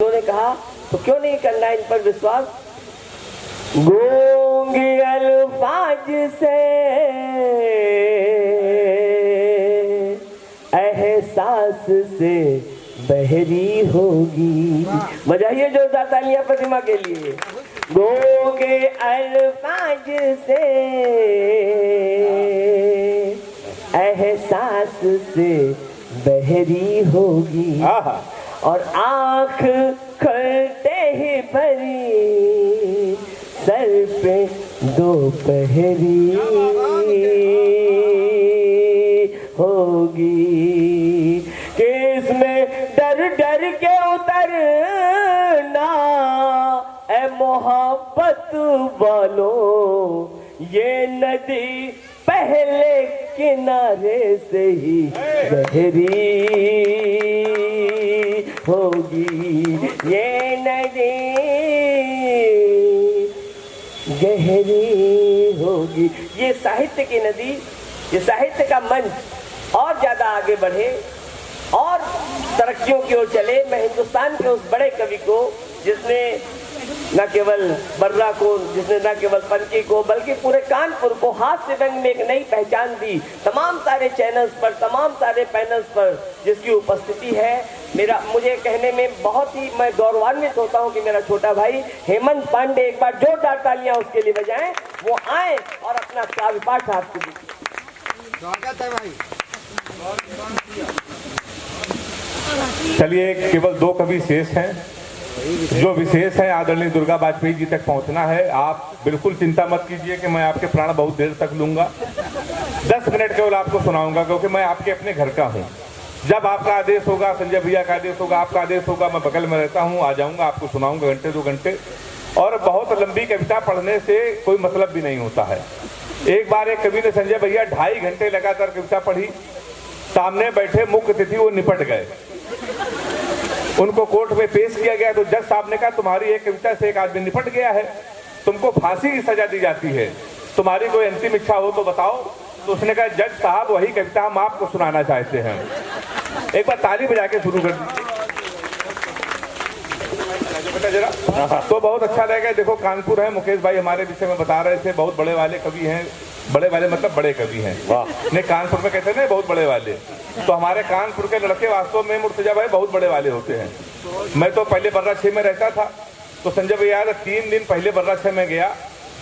उन्होंने कहा तो क्यों नहीं करना इन पर विश्वास। गूंगी अल्फाज से एहसास से बहरी होगी। बजाइए जोरदार तालियां प्रतिमा के लिए। गूंगे अल्फाज से एहसास से बहरी होगी और आँख खुलते ही भरी सर पे दोपहरी होगी कि इसमें डर डर के उतरना ए मोहब्बत वालों, ये नदी पहले किनारे से ही गहरी होगी, ये नदी गहरी होगी। ये साहित्य की नदी, ये साहित्य का मंच और ज्यादा आगे बढ़े और तरक्कियों की ओर चले। मैं हिंदुस्तान के उस बड़े कवि को जिसने न केवल बर्रा को, जिसने न केवल पनकी को बल्कि पूरे कानपुर को हास्य व्यंग में एक नई पहचान दी, तमाम सारे चैनल्स पर, तमाम सारे पैनल्स पर जिसकी उपस्थिति है, मुझे कहने में बहुत ही मैं गौरवान्वित होता हूं कि मेरा छोटा भाई हेमंत पांडे, एक बार जोरदार तालियां उसके लिए बजाएं, वो आए और अपना काव्य पाठ आपको दीजिए। स्वागत है भाई। चलिए, केवल दो कवि शेष हैं। जो विशेष है आदरणीय दुर्गा वाजपेयी जी तक पहुंचना है। आप बिल्कुल चिंता मत कीजिए कि मैं आपके प्राण बहुत देर तक लूंगा। 10 मिनट केवल आपको सुनाऊंगा क्योंकि मैं आपके अपने घर का हूं। जब आपका आदेश होगा, संजय भैया का आदेश होगा, आपका आदेश होगा, मैं बगल में रहता हूं, आ जाऊंगा, आपको सुनाऊंगा घंटे 2 घंटे। और बहुत लंबी कविता पढ़ने से कोई मतलब भी नहीं होता है। एक बार एक कवि ने संजय भैया 2.5 घंटे लगातार कविता पढ़ी। सामने बैठे मुख्य अतिथि वो निपट गए। उनको कोर्ट में पेश किया गया तो जज साहब ने कहा, तुम्हारी एक कविता से एक आदमी निपट गया है, तुमको फांसी की सजा दी जाती है, तुम्हारी कोई अंतिम इच्छा हो तो बताओ। तो उसने कहा, जज साहब वही कविता हम आपको सुनाना चाहते हैं। एक बार ताली बजा के शुरू कर दीजिए जरा, तो बहुत अच्छा लगेगा। देखो कानपुर है, मुकेश भाई हमारे विषय में बता रहे थे, बहुत बड़े वाले कवि हैं। बड़े वाले मतलब बड़े कवि हैं। नहीं, कानपुर में कहते हैं ना बहुत बड़े वाले, तो हमारे कानपुर के लड़के वास्तव में मुर्तजा भाई बहुत बड़े वाले होते हैं। मैं तो पहले बर्रा 6 में रहता था, तो संजय भैया 3 दिन पहले बर्रा 6 में गया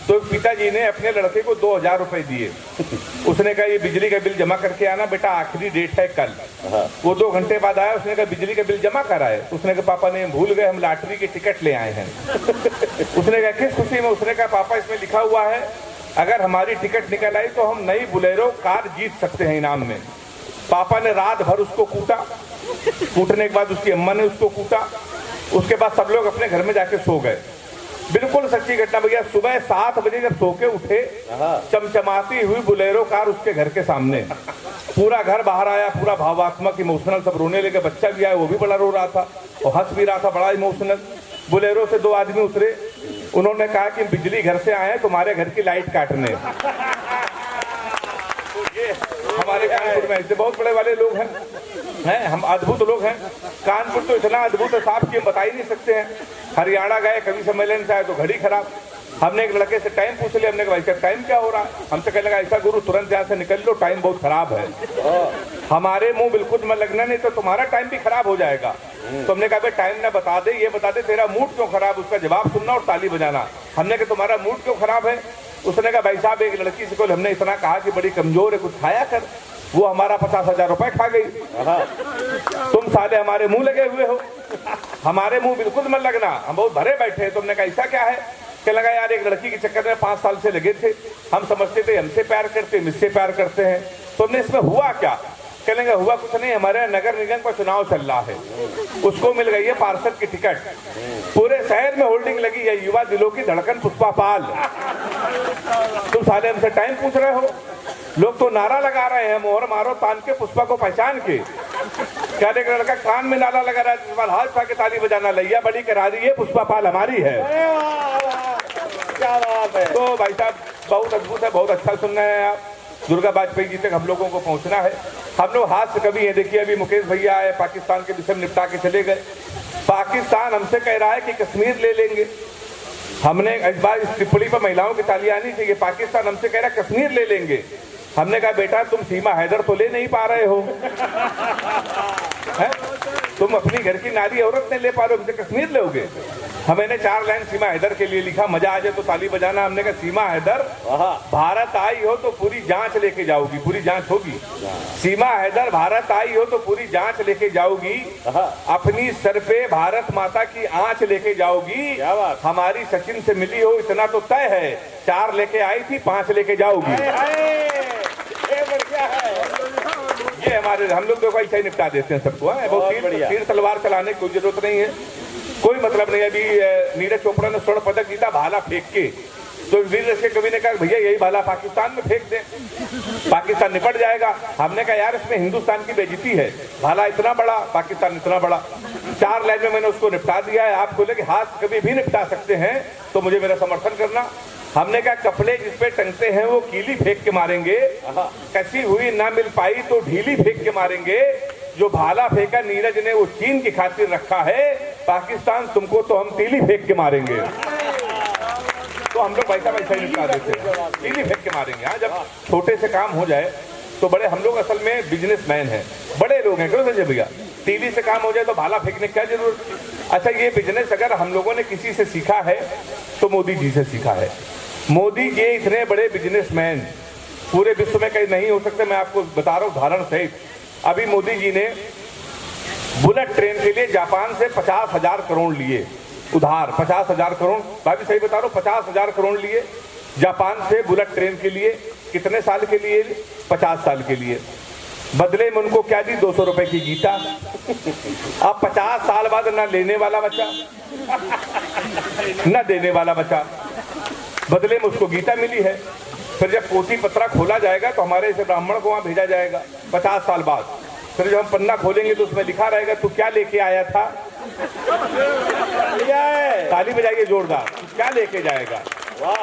तो पिताजी ने अपने लड़के को 2000 रुपए दिए। उसने कहा ये बिजली का बिल जमा करके आना बेटा, आखिरी डेट है कल। वो 2 घंटे बाद आया, उसने कहा बिजली का बिल जमा कराए। उसने कहा पापा ने भूल गए, हम लॉटरी की टिकट ले आए हैं। उसने कहा किस खुशी में? उसने कहा पापा इसमें लिखा हुआ है अगर हमारी टिकट निकल आई तो हम नई बुलेरो कार जीत सकते हैं इनाम में। पापा ने रात भर उसको कूटा, कूटने के बाद उसकी अम्मा ने उसको कूटा। उसके बाद सब लोग अपने घर में जाके सो गए। बिल्कुल सच्ची घटना भैया। सुबह 7 बजे जब सो के उठे, चमचमाती हुई बुलेरो कार उसके घर के सामने। पूरा घर बाहर आया, पूरा भावात्मक इमोशनल, सब रोने लगे। बच्चा भी आया, वो भी बड़ा रो रहा था और हंस भी रहा था, बड़ा इमोशनल। बुलेरो से 2 आदमी उतरे। उन्होंने कहा कि बिजली घर से आए तुम्हारे घर की लाइट काटने। ये हमारे कानपुर में ऐसे बहुत बड़े वाले लोग हैं, हम अद्भुत लोग हैं। कानपुर तो इतना अद्भुत है साहब कि हम बता ही नहीं सकते हैं। हरियाणा गए कवि सम्मेलन से आए तो घड़ी खराब। हमने एक लड़के से टाइम पूछ लिया, हमने कहा भाई साहब टाइम क्या हो रहा है? हमसे कहने लगा ऐसा गुरु तुरंत यहाँ से निकल लो, टाइम बहुत खराब है। हमारे मुंह बिल्कुल में लगना नहीं तो तुम्हारा टाइम भी खराब हो जाएगा। तो हमने कहा भाई टाइम ना बता दे, ये बता दे तेरा मूड क्यों खराब, उसका जवाब सुनना और ताली बजाना। हमने कहा तुम्हारा मूड क्यों खराब है? उसने कहा भाई साहब एक लड़की से हमने इतना कहा कि बड़ी कमजोर है, कुछ खाया कर, वो हमारा 50,000 रुपए खा गई। तुम साले हमारे मुंह लगे हुए हो। हमारे मुंह बिल्कुल मत लगना, हम बहुत भरे बैठे हैं। तुमने कहा ऐसा क्या है? कहने लगा यार एक लड़की के चक्कर में 5 साल से लगे थे, हम समझते थे हमसे प्यार करते, मुझसे प्यार करते हैं। तुमने इसमें हुआ क्या? कहने लगा हुआ कुछ नहीं, हमारे नगर निगम का चुनाव चल रहा है, उसको मिल गई है पार्षद की टिकट। पूरे शहर में होल्डिंग लगी है, युवा दिलों की धड़कन पुष्पा पाल। तुम साले हमसे टाइम पूछ रहे हो? लोग तो नारा लगा रहे हैं, मोहर मारो तान के पुष्पा को पहचान के। क्या देख लड़का कान में नारा लगा रहा है, इस बार हाथ पा के ताली बजाना, लैया बड़ी करा दी है, पुष्पा पाल हमारी है। क्या बात है। तो भाई साहब बहुत अद्भुत है, बहुत अच्छा सुन रहे हैं आप। दुर्गा वाजपेयी जी तक हम लोगों को पहुंचना है। हम लोग हाथ से कभी है, देखिए अभी मुकेश भैया आए, पाकिस्तान के विषय निपटा के चले गए। पाकिस्तान हमसे कह रहा है कि कश्मीर ले लेंगे। हमने इस बार इस टिप्पणी पर महिलाओं की ताली आनी चाहिए। पाकिस्तान हमसे कह रहा है कश्मीर ले लेंगे। हमने कहा बेटा तुम सीमा हैदर तो ले नहीं पा रहे हो है? तुम अपनी घर की नारी औरत नहीं ले पा रहे हो, हमसे कश्मीर लोगे। हमने 4 लाइन सीमा हैदर के लिए लिखा, मजा आ जाए तो ताली बजाना। हमने कहा सीमा हैदर भारत आई हो तो पूरी जांच लेके जाओगी, पूरी जांच होगी। सीमा हैदर भारत आई हो तो पूरी जांच लेके जाओगी, अपनी सर पे भारत माता की आंच लेके जाओगी। हमारी सचिन से मिली हो इतना तो तय है, 4 लेके आई थी 5 लेके जाओगी। ये हमारे हम लोग देखो ऐसा ही निपटा देते हैं सबको। बहुत तीर तलवार चलाने की कोई जरूरत नहीं है, कोई मतलब नहीं। अभी नीरज चोपड़ा ने स्वर्ण पदक जीता भाला फेंक के, तो वीर रस के कवि ने कहा भैया यही भाला पाकिस्तान में फेंक दें, पाकिस्तान निपट जाएगा। हमने कहा यार इसमें हिंदुस्तान की बेइज्जती है, भाला इतना बड़ा पाकिस्तान इतना बड़ा। 4 लाइन में मैंने उसको निपटा दिया है। आप बोले कि हाथ कभी भी निपटा सकते हैं तो मुझे मेरा समर्थन करना। हमने कहा कपड़े जिस पे टंगते हैं वो कीली फेंक के मारेंगे, कसी हुई ना मिल पाई तो ढीली फेंक के मारेंगे। जो भाला फेंका नीरज ने वो चीन की खातिर रखा है, पाकिस्तान तुमको तो हम तीली फेंक के मारेंगे। तो हम लोग वैसा वैसा ही निपटा देते हैं, तीली फेंक के मारेंगे। हाँ, जब छोटे से काम हो जाए तो बड़े, हम लोग असल में बिजनेसमैन हैं, बड़े लोग हैं। क्यों संजय भैया, तीली से काम हो जाए तो भाला फेंकने की क्या जरूरत। अच्छा, ये बिजनेस अगर हम लोगों ने किसी से सीखा है तो मोदी जी से सीखा है। मोदी के इतने बड़े बिजनेसमैन पूरे विश्व में कहीं नहीं हो सकते। मैं आपको बता रहा हूँ उदाहरण सहित। अभी मोदी जी ने बुलेट ट्रेन के लिए जापान से 50,000 करोड़ लिए उधार। 50,000 करोड़, भाभी सही बता रहा हूँ, 50,000 करोड़ लिए जापान से बुलेट ट्रेन के लिए। कितने साल के लिए? 50 साल के लिए। बदले में उनको क्या दी? 200 रुपए की गीता। अब 50 साल बाद ना लेने वाला बचा ना देने वाला बचा, बदले में उसको गीता मिली है। फिर जब पोथी पत्रा खोला जाएगा तो हमारे इसे ब्राह्मण को वहां भेजा जाएगा 50 साल बाद। फिर जब हम पन्ना खोलेंगे तो उसमें लिखा रहेगा तू क्या लेके आया था। ताली बजाइए जोरदार। तू क्या लेके जाएगा?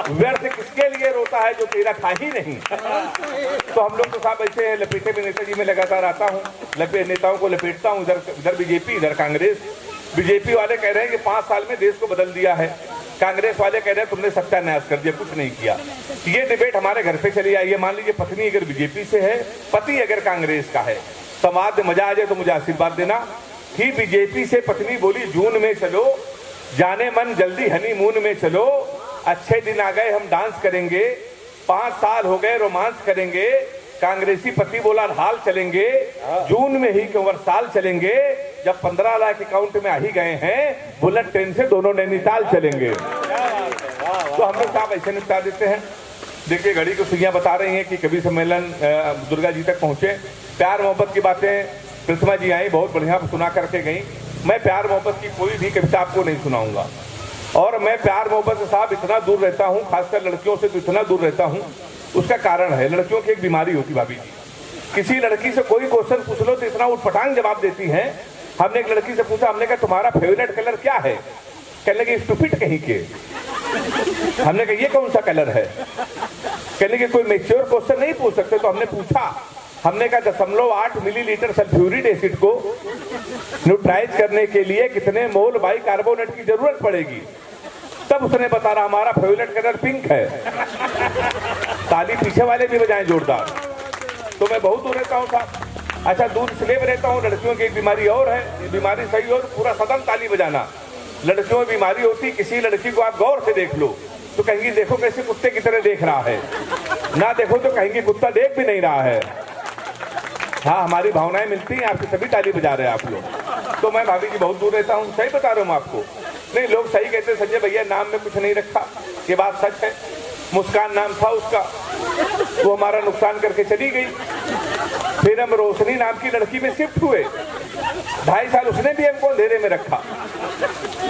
व्यर्थ किसके लिए रोता है जो तेरा था ही नहीं। तो हम लोग तो साहब ऐसे हैं, लपेटे में नेताजी में लगातार आता हूँ, नेताओं को लपेटता हूँ। इधर बीजेपी, इधर कांग्रेस। बीजेपी वाले कह रहे हैं कि 5 साल में देश को बदल दिया है, कांग्रेस वाले कह रहे हैं तुमने सत्यानाश कर दिया, कुछ नहीं किया। ये डिबेट हमारे घर पे चली आई है। मान लीजिए पत्नी अगर बीजेपी से है, पति अगर कांग्रेस का है, समाज में मजा आ जाए तो मुझे आशीर्वाद देना। कि बीजेपी से पत्नी बोली जून में चलो, जाने मन जल्दी हनीमून में चलो, अच्छे दिन आ गए हम डांस करेंगे, 5 साल हो गए रोमांस करेंगे। कांग्रेसी पति बोला हाल चलेंगे, जून में ही क्यों साल चलेंगे, जब 15 लाख अकाउंट में आ ही गए हैं, बुलेट ट्रेन से दोनों नैनीताल चलेंगे। तो हम लोग साहब ऐसे निपटा देते हैं। देखिए घड़ी की सुइयां बता रही हैं कि कवि सम्मेलन दुर्गा जी तक पहुंचे। प्यार मोहब्बत की बातें प्रतिमा जी आई, बहुत बढ़िया सुना करके गई। मैं प्यार मोहब्बत की कोई भी कविता आपको नहीं सुनाऊंगा। और मैं प्यार मोहब्बत से साहब इतना दूर रहता हूँ, खासकर लड़कियों से तो इतना दूर रहता हूँ। उसका कारण है, लड़कियों की एक बीमारी होती भाभी जी। किसी लड़की से कोई क्वेश्चन पूछ लो तो इतना उठपटांग जवाब देती हैं। हमने एक लड़की से पूछा, हमने कहा तुम्हारा फेवरेट कलर क्या है? कहने लगी स्टूपिड कहीं के। हमने कहा ये कौन सा कलर है? कहने लगी कोई मैच्योर क्वेश्चन नहीं पूछ सकते। तो हमने पूछा, हमने कहा 0.8 मिलीलीटर सल्फ्यूरिक एसिड को न्यूट्राइज करने के लिए कितने मोल बाइकार्बोनेट की जरूरत पड़ेगी? तब उसने बता रहा हमारा फेवरेट कलर पिंक है। ताली पीछे वाले भी बजाएं जोरदार। तो मैं बहुत दूर रहता हूँ साहब। अच्छा, दूर इसलिए भी रहता हूँ, लड़कियों की एक बीमारी और है। ये बीमारी सही हो तो पूरा सदन ताली बजाना। लड़कियों में बीमारी होती, किसी लड़की को आप गौर से देख लो तो कहेंगी देखो कैसे कुत्ते की तरह देख रहा है, ना देखो तो कहेंगी कुत्ता देख भी नहीं रहा है। हाँ, हमारी भावनाएं मिलती हैं, आपकी सभी ताली बजा रहे हैं आप लोग। तो मैं भाभी जी बहुत दूर रहता हूँ, सही बता रहा हूँ आपको। नहीं, लोग सही कहते हैं संजय भैया नाम में कुछ नहीं रखा, ये बात सच है। मुस्कान नाम था उसका, वो हमारा नुकसान करके चली गई। फिर हम रोशनी नाम की लड़की में शिफ्ट हुए, 2.5 साल उसने भी हमको अंधेरे में रखा।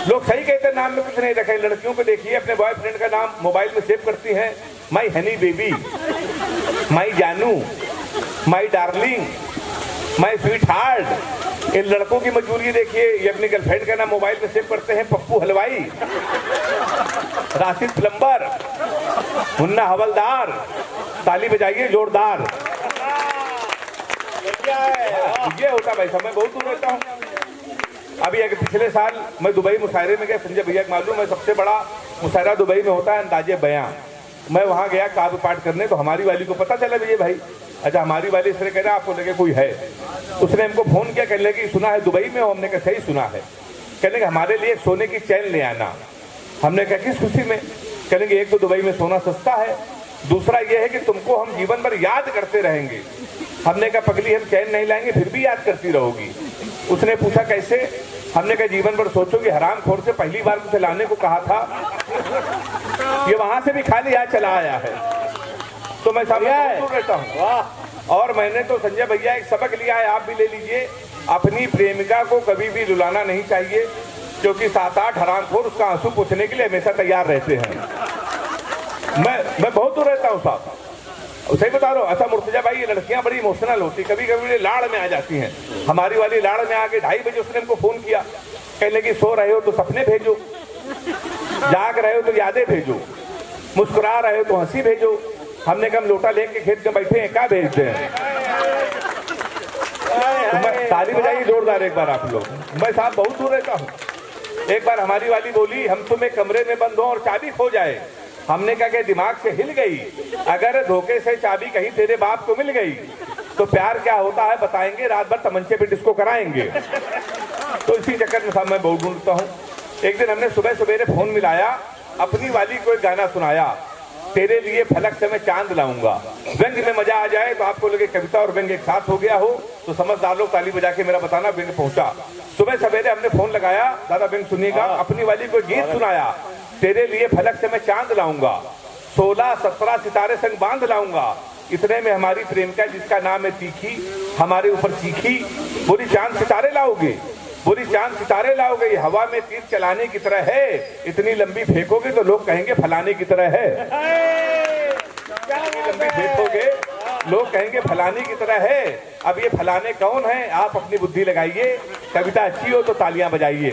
लोग सही कहते हैं नाम में कुछ नहीं रखा। लड़कियों को देखिए अपने बॉयफ्रेंड का नाम मोबाइल में सेव करती हैं, माई हनी बेबी, माई जानू, my darling, my sweetheart. इन लड़कों की मजबूरी देखिए, ये अपनी गर्लफ्रेंड का नाम मोबाइल में सेव करते हैं, पप्पू हलवाई, राशिद प्लम्बर, मुन्ना हवलदार। ताली बजाइए जोरदार। ये होता भाई साहब, मैं बहुत दूर रहता हूँ। अभी एक पिछले साल मैं दुबई मुशायरे में गया, संजय भैया को मालूम है सबसे बड़ा मुशायरा दुबई में होता है अंदाजे बयां। मैं वहाँ गया काव्य पाठ करने, तो हमारी वाली को पता चला विजय भाई, अच्छा हमारी वाली इस तरह कह रहा आपको लगे कोई है। उसने हमको फोन किया, कहने लगे सुना है दुबई में हो। हमने कहा सही सुना है। कहने लगे हमारे लिए सोने की चैन ले आना। हमने कहा किस खुशी में? कहने लगे एक तो दुबई में सोना सस्ता है, दूसरा यह है कि तुमको हम जीवन भर याद करते रहेंगे। हमने कहा पगली हम चैन नहीं लाएंगे फिर भी याद करती रहोगी। उसने पूछा कैसे? हमने कहा जीवन भर सोचोगे हरामखोर से पहली बार मुझे लाने को कहा था, ये वहां से भी खाली हाथ चला आया है। तो मैं सामने रहता हूँ। और मैंने तो संजय भैया एक सबक लिया है, आप भी ले लीजिए। अपनी प्रेमिका को कभी भी रुलाना नहीं चाहिए, क्योंकि 7-8 हरामखोर उसका आंसू पूछने के लिए हमेशा तैयार रहते हैं। मैं बहुत दूर रहता हूँ साहब, सही बता रहा हूँ। अच्छा मुर्तजा भाई, ये लड़कियां बड़ी इमोशनल होती, कभी कभी लाड़ में आ जाती हैं। हमारी वाली लाड़ में आके 2:30 बजे उसने हमको फोन किया, कहने लगी सो रहे हो तो सपने भेजो, जाग रहे हो तो यादें भेजो, मुस्कुरा रहे हो तो हंसी भेजो। हमने कहा लोटा लेके खेत में बैठे हैं, क्या भेजते हैं? ताली बजाइए जोरदार एक बार आप लोग। मैं साहब बहुत दूर रहता हूँ। एक बार हमारी वाली बोली हम तुम्हें कमरे में बंद हो और चाबी खो जाए। हमने कहा कि दिमाग से हिल गई, अगर धोखे से चाबी कहीं तेरे बाप को मिल गई तो प्यार क्या होता है बताएंगे, रात भर तमंचे पे डिस्को कराएंगे। तो इसी चक्कर में साहब मैं बहुत ढूंढता हूँ। एक दिन हमने सुबह सवेरे फोन मिलाया, अपनी वाली को एक गाना सुनाया, तेरे लिए फलक से मैं चांद लाऊंगा। व्यंग में मजा आ जाए तो आपको लगे कविता और व्यंग एक साथ हो गया हो तो समझदार लोग ताली बजा के मेरा बताना व्यंग पहुंचा। सुबह सवेरे हमने फोन लगाया, दादा व्यंग सुनिएगा, अपनी वाली को गीत सुनाया, तेरे लिए फलक से मैं चांद लाऊंगा, 16-17 सितारे संग बांध लाऊंगा। इतने में हमारी प्रेमिका जिसका नाम है तीखी हमारे ऊपर चीखी, बोली चांद सितारे लाओगे? बोली चांद सितारे लाओगे, ये हवा में तीर चलाने की तरह है, इतनी लंबी फेंकोगे तो लोग कहेंगे फलाने की तरह है। लंबी फेंकोगे लोग कहेंगे फलाने की तरह है। अब ये फलाने कौन है? आप अपनी बुद्धि लगाइए, कविता अच्छी हो तो तालियां बजाइए।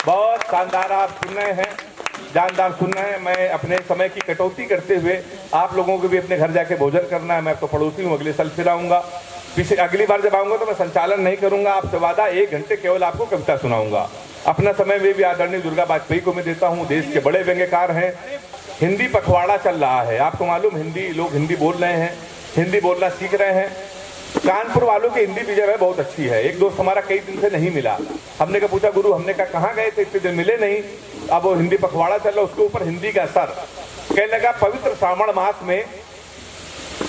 बहुत शानदार आप सुन रहे हैं, जानदार सुन रहे हैं। मैं अपने समय की कटौती करते हुए आप लोगों को भी अपने घर जाके भोजन करना है। मैं तो पड़ोसी हूँ, अगले साल फिर आऊँगा। अगली बार जब आऊँगा तो मैं संचालन नहीं करूँगा, आपसे वादा 1 घंटे केवल आपको कविता सुनाऊँगा। अपना समय में भी आदरणीय दुर्गा वाजपेयी को मैं देता हूँ, देश के बड़े व्यंग्यकार हैं। हिंदी पखवाड़ा चल रहा है, आपको मालूम हिंदी लोग हिंदी बोल रहे हैं, हिंदी बोलना सीख रहे हैं। कानपुर वालों की हिंदी भी जो है बहुत अच्छी है। एक दोस्त हमारा कई दिन से नहीं मिला, हमने कहा पूछा गुरु, हमने कहा कहाँ गए थे, इतने दिन मिले नहीं। अब वो हिंदी पखवाड़ा चल रहा, उसके ऊपर हिंदी का असर। कहने लगा पवित्र श्रावण मास में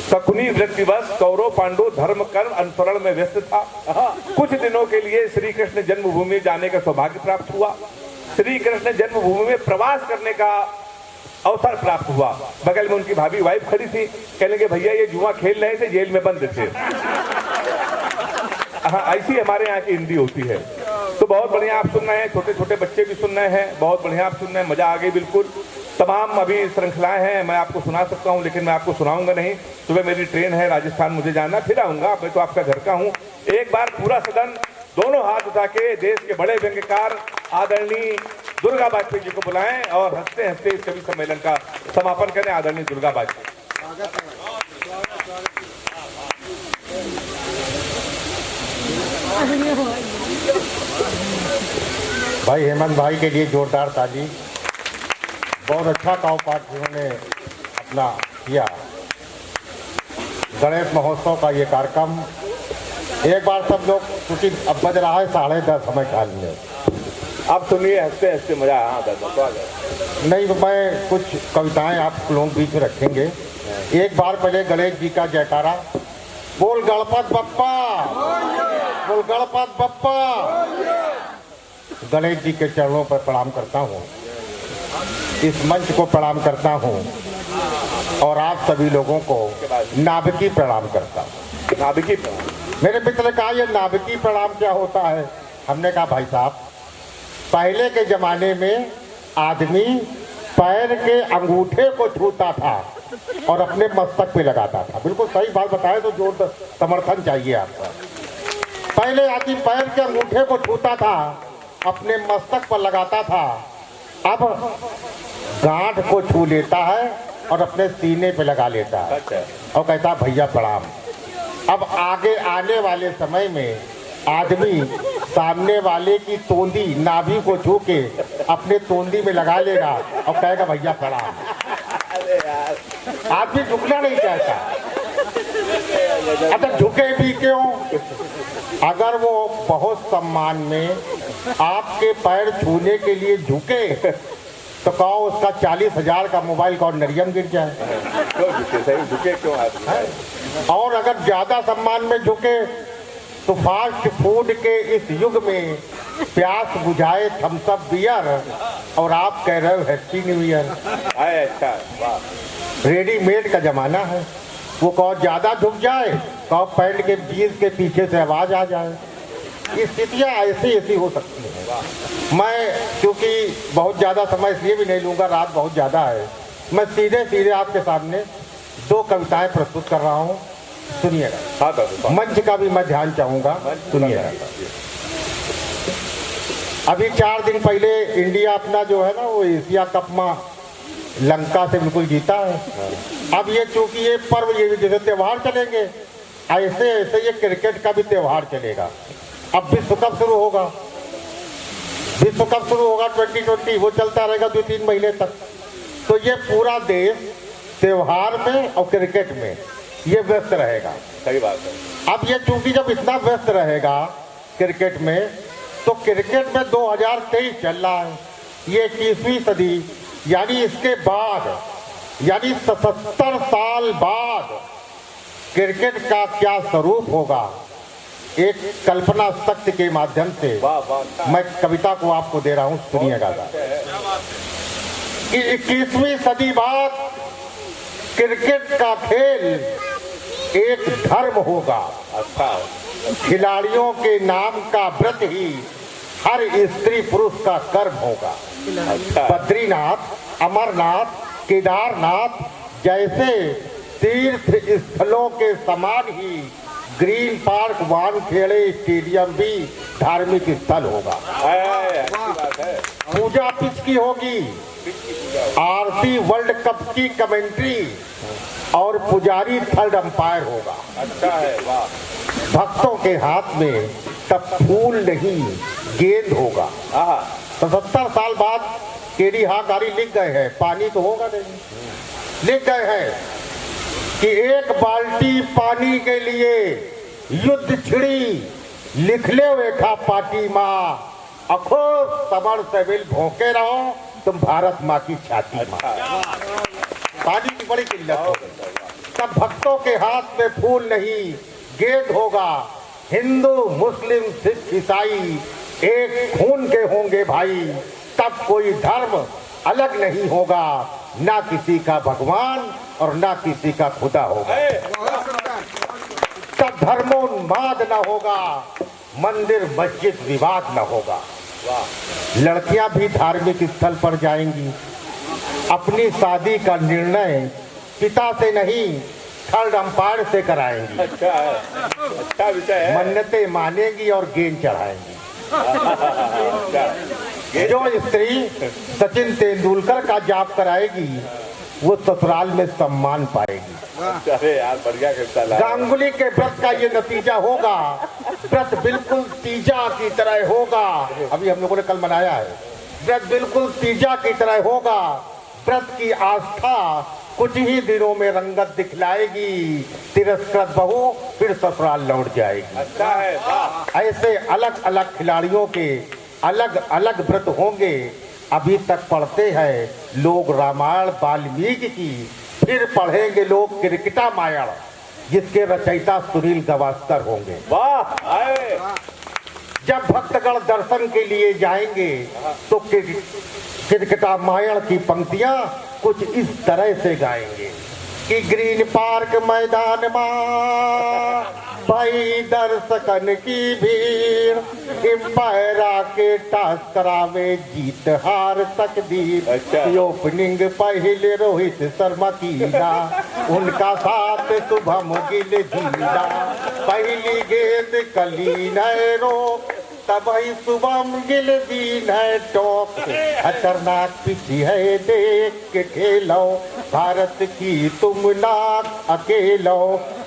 शकुनी वृत्तिवश कौरव पांडु धर्म कर्म अनुसरण में व्यस्त था। कुछ दिनों के लिए श्री कृष्ण जन्मभूमि जाने का सौभाग्य प्राप्त हुआ। श्री कृष्ण जन्मभूमि में प्रवास करने का अवसर प्राप्त हुआ। बगल में उनकी भाभी वाइफ खड़ी थी, कहने लगे भैया ये जुआ खेल रहे थे, जेल में बंद थे। हाँ, ऐसी हमारे यहाँ की हिंदी होती है। तो बहुत बढ़िया आप सुन रहे हैं, छोटे छोटे बच्चे भी सुन रहे हैं, बहुत बढ़िया आप सुन रहे हैं, मजा आ गई बिल्कुल। तमाम अभी श्रृंखलाएं हैं, मैं आपको सुना सकता हूं लेकिन मैं आपको सुनाऊंगा नहीं। सुबह मेरी ट्रेन है, राजस्थान मुझे जाना, फिर आऊंगा। मैं तो आपका घर का हूं। एक बार पूरा सदन दोनों हाथ उठा के देश के बड़े व्यंग्यकार आदरणीय दुर्गा वाजपेयी जी को बुलाएं और हंसते हंसते इस कवि सम्मेलन का समापन करें। आदरणीय दुर्गा वाजपेयी। भाई हेमंत भाई के लिए जोरदार ताली। बहुत अच्छा काव्य पाठ उन्होंने अपना किया। गणेश महोत्सव का ये कार्यक्रम एक बार सब लोग, क्योंकि अब बज रहा है 10:30 हमें ख्याल में। आप सुनिए, हंसते हंसते मजा। हाँ नहीं तो मैं कुछ कविताएं आप लोगों के बीच में रखेंगे। एक बार पहले गणेश जी का जयकारा, बोल गणपत बप्पा, बोल गणपत बप्पा। गणेश जी के चरणों पर प्रणाम करता हूँ, इस मंच को प्रणाम करता हूँ और आप सभी लोगों को नाभिकी प्रणाम करता हूँ। नाभिकी मेरे मित्र ने कहा ये नाभिकी प्रणाम क्या होता है? हमने कहा भाई साहब, पहले के जमाने में आदमी पैर के अंगूठे को छूता था और अपने मस्तक पे लगाता था। बिल्कुल सही बात बताए तो जोर समर्थन चाहिए आपका। पहले आदमी पैर के अंगूठे को छूता था, अपने मस्तक पर लगाता था, अब गांठ को छू लेता है और अपने सीने पे लगा लेता है और कहता भैया प्रणाम। अब आगे आने वाले समय में आदमी सामने वाले की तोंदी नाभि को छू के अपने तोंदी में लगा लेगा और कहेगा भैया प्रणाम। अरे यार आदमी झुकना नहीं चाहता। अच्छा झुके भी क्यों? अगर वो बहुत सम्मान में आपके पैर छूने के लिए झुके तो कहो उसका 40,000 का मोबाइल का नरियम गिर जाए। क्यों झुके? सही झुके क्यों आदमी? और अगर ज्यादा सम्मान में झुके तो फास्ट फूड के इस युग में प्यास बुझाए थम्स अप बियर और आप कह रहे हो हैप्पी न्यू ईयर। अच्छा वाह। रेडीमेड का जमाना है। वो कहो ज्यादा झुक जाए, कहो पैंट के बीच के पीछे से आवाज आ जाए। स्थितियाँ ऐसी ऐसी हो सकती हैं। मैं क्योंकि बहुत ज़्यादा समय इसलिए भी नहीं लूँगा, रात बहुत ज़्यादा है, मैं सीधे सीधे आपके सामने 2 कविताएं प्रस्तुत कर रहा हूँ, सुनिएगा। मंच का भी मैं ध्यान चाहूँगा, सुनिएगा। अभी 4 दिन पहले इंडिया अपना जो है ना वो एशिया कप में लंका से बिल्कुल जीता है। अब ये चूंकि ये पर्व, ये जैसे त्यौहार चलेंगे, ऐसे ऐसे ये क्रिकेट का भी त्यौहार चलेगा। अब विश्व कप शुरू होगा, विश्व कप शुरू होगा 2020, वो चलता रहेगा 2-3 महीने तक। तो ये पूरा देश त्योहार में और क्रिकेट में ये व्यस्त रहेगा। सही बात है। अब ये चूंकि जब इतना व्यस्त रहेगा क्रिकेट में, तो क्रिकेट में 2023 चल रहा है, ये 21वीं सदी, यानी इसके बाद, यानी 77 साल बाद क्रिकेट का क्या स्वरूप होगा, एक कल्पना शक्ति के माध्यम से मैं कविता को आपको दे रहा हूं, सुनिएगा। 21वीं सदी बाद क्रिकेट का खेल एक धर्म होगा। अच्छा। खिलाड़ियों के नाम का व्रत ही हर स्त्री पुरुष का कर्म होगा। अच्छा। बद्रीनाथ, अमरनाथ, केदारनाथ जैसे तीर्थ स्थलों के समान ही ग्रीन पार्क, वानखेड़े स्टेडियम भी धार्मिक स्थल होगा। अच्छी बात है। पूजा पिच की होगी, आरती वर्ल्ड कप की कमेंट्री और पुजारी थर्ड अंपायर होगा। अच्छा है, वाह। भक्तों के हाथ में तब फूल नहीं गेंद होगा। 77 साल बाद केडी हाकारी लिख गए हैं, पानी तो होगा नहीं, लिख गए हैं कि एक बाल्टी पानी के लिए युद्ध छिड़ी, लिख ले वेखा पार्टी माँ, अखो समर से बिल भोंके रहो तुम भारत माँ की छाती माँ। पानी की बड़ी किल्लत हो गई। तब भक्तों के हाथ में फूल नहीं गेंद होगा। हिंदू, मुस्लिम, सिख, ईसाई एक खून के होंगे भाई। तब कोई धर्म अलग नहीं होगा, ना किसी का भगवान और ना किसी का खुदा होगा। तब धर्मोन्माद न होगा, मंदिर मस्जिद विवाद न होगा। लड़कियां भी धार्मिक स्थल पर जाएंगी। अपनी शादी का निर्णय पिता से नहीं थर्ड अंपायर से कराएंगी। अच्छा है, अच्छा विषय है। मन्नतें मानेंगी और गेंद चढ़ाएंगी। जो स्त्री सचिन तेंदुलकर का जाप कराएगी वो ससुराल में सम्मान पाएगी। अरे यार बढ़िया किस्सा ला। गांगुली के व्रत का ये नतीजा होगा, व्रत बिल्कुल तीजा की तरह होगा। अभी हम लोगों ने कल मनाया है, व्रत बिल्कुल तीजा की तरह होगा। व्रत की आस्था कुछ ही दिनों में रंगत दिखलाएगी। तिरस्कृत बहू फिर ससुराल लौट जाएगी। अच्छा है, वाह। ऐसे अलग अलग खिलाड़ियों के अलग अलग व्रत होंगे। अभी तक पढ़ते हैं लोग रामायण वाल्मीकि की, फिर पढ़ेंगे लोग क्रिकेटा मायण जिसके रचयिता सुनील गावस्कर होंगे। वाह आए। जब भक्तगण दर्शन के लिए जाएंगे तो क्रिकेटा मायण की पंक्तियां कुछ इस तरह से गाएंगे कि ग्रीन पार्क मैदान में भाई दर्शकन की भीड़, एम्पायरा के टास करावे जीत हार तकदीर। अच्छा। ओपनिंग पहले रोहित शर्मा की ना, उनका साथ शुभम गिल जीना। पहली गेंद कली नए रोक, तब ही शुभम गिल दी है टॉप। खतरनाक पिच है देख के खेलो, भारत की तुम नाक अकेलो।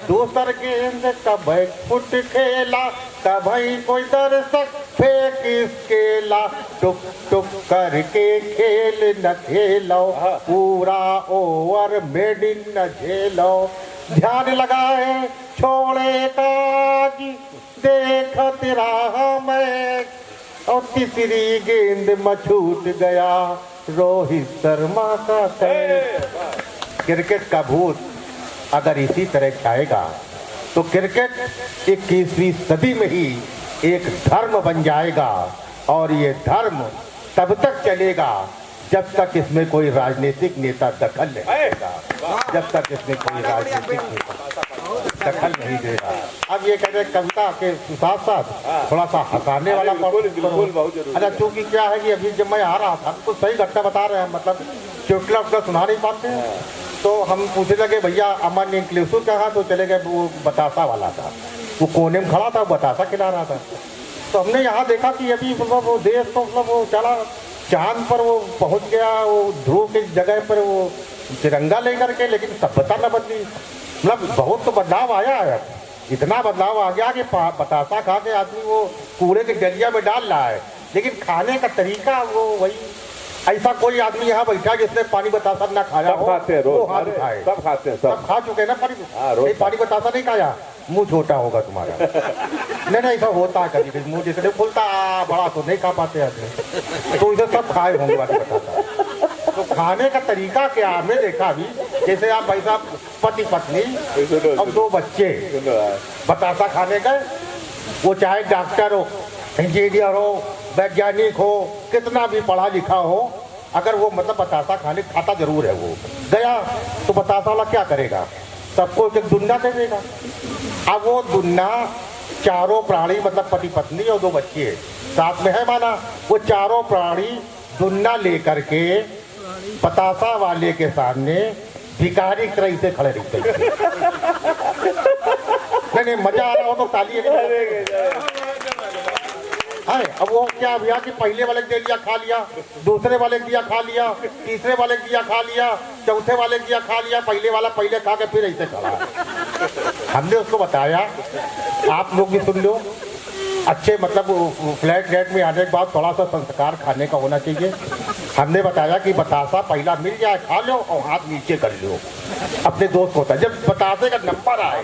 दूसर गेंद कभी फुट खेला, कभी कोई दर्शक फेंक इसकेला, टुक टुक करके खेल न खेलो, पूरा ओवर मेडिन न झेलो, ध्यान लगाए छोड़े काज देख तेरा मैं, और तीसरी गेंद में छूट गया रोहित शर्मा का कैच। क्रिकेट का भूत अगर इसी तरह छाएगा तो क्रिकेट 21वीं सदी में ही एक धर्म बन जाएगा, और ये धर्म तब तक चलेगा जब तक इसमें कोई राजनीतिक नेता दखल नहीं देगा, जब तक इसमें कोई राजनीतिक नेता दखल नहीं देगा। अब ये कहते हैं कविता के साथ साथ थोड़ा सा हंसाने वाला अच्छा, चूंकि क्या है कि अभी जब मैं आ रहा था तो सही घटना बता रहे हैं, मतलब चुटकुला उटला सुना नहीं पाते हैं, तो हम पूछने लगे भैया अमन इंक्लूसिव कहाँ, तो चले गए वो बतासा वाला था, वो कोने में खड़ा था, बतासा खिला रहा था। तो हमने यहाँ देखा कि अभी मतलब वो देश तो मतलब वो चला चांद पर वो पहुँच गया, वो ध्रुव की जगह पर वो तिरंगा लेकर के, लेकिन सभ्यता न बदली। मतलब बहुत तो बदलाव आया है, इतना बदलाव आ गया कि बतासा खा के आदमी वो कूड़े के डलिया में डाल रहा है, लेकिन खाने का तरीका वो वही। ऐसा कोई आदमी यहाँ बैठा जिसने पानी बतासा ना खाया हो, वो हाथ उठाए। सब खाते हैं, सब खा चुके हैं ना पानी, पानी बतासा नहीं खाया, मुंह छोटा होगा तुम्हारा। नहीं ऐसा होता है कभी कभी, मुंह जिसने खुलता बड़ा तो नहीं खा पाते आदमी, तो इसे सब खाए होंगे पानी बतासा। तो खाने का तरीका क्या हमने देखा अभी, जैसे आप भाई साहब पति पत्नी और 2 बच्चे बतासा खाने गए, वो चाहे डॉक्टर हो, इंजीनियर हो, वैज्ञानिक हो, कितना भी पढ़ा लिखा हो, अगर वो मतलब बतासा खाने खाता जरूर है, वो गया तो बतासा वाला क्या करेगा, सबको एक दुन्ना दे देगा। अब वो दुन्ना चारों प्राणी मतलब पति पत्नी और 2 बच्चे साथ में है माना, वो चारों प्राणी दुन्ना लेकर के बतासा वाले के सामने भिखारी की तरह से खड़े रहते हैं। नहीं मजा आ रहा हो तो ताली है। अब वो क्या भैया कि पहले वाले दे दिया खा लिया, दूसरे वाले दिया खा लिया, तीसरे वाले दिया खा लिया, चौथे वाले दिया खा लिया, पहले वाला पहले खा के फिर ऐसे खड़ा। हमने उसको बताया आप लोग भी सुन लो, अच्छे मतलब फ्लैट रेट में आने के बाद थोड़ा सा संस्कार खाने का होना चाहिए। हमने बताया कि बतासा पहला मिल जाए खा लो और हाथ नीचे कर लो। अपने दोस्त को होता जब बतासे का नंबर आए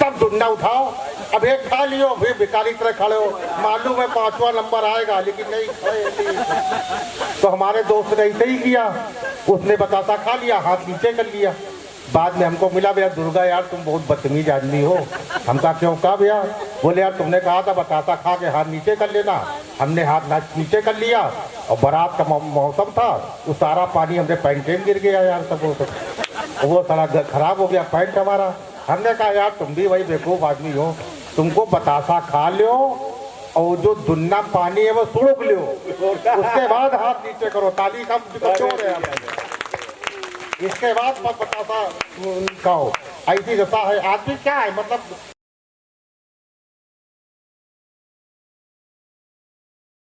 तब डंडा उठाओ, अब एक खा लियो फिर भिखारी तरह खड़े हो, मालूम है 5वां नंबर आएगा लेकिन नहीं खड़े। तो हमारे दोस्त ने ऐसे ही किया, उसने बतासा खा लिया, हाथ नीचे कर लिया। बाद में हमको मिला भैया दुर्गा यार तुम बहुत बदतमीज आदमी हो। हम कहा क्यों? कहा भैया, बोले यार तुमने कहा था बतासा खा के हाथ नीचे कर लेना, हमने हाथ नीचे कर लिया और बारात का मौसम था, वो सारा पानी हमने पैंट में गिर गया यार, सब वो सारा खराब हो गया पैंट हमारा। हमने कहा यार तुम भी वही बेवकूफ आदमी हो, तुमको बतासा खा लो और जो दुन्ना पानी है वो सुड़क लो, उसके बाद हाथ नीचे करो। ताली का चोर है, इसके बाद मत बतासा खाओ। ऐसी दशा है आदमी क्या है, मतलब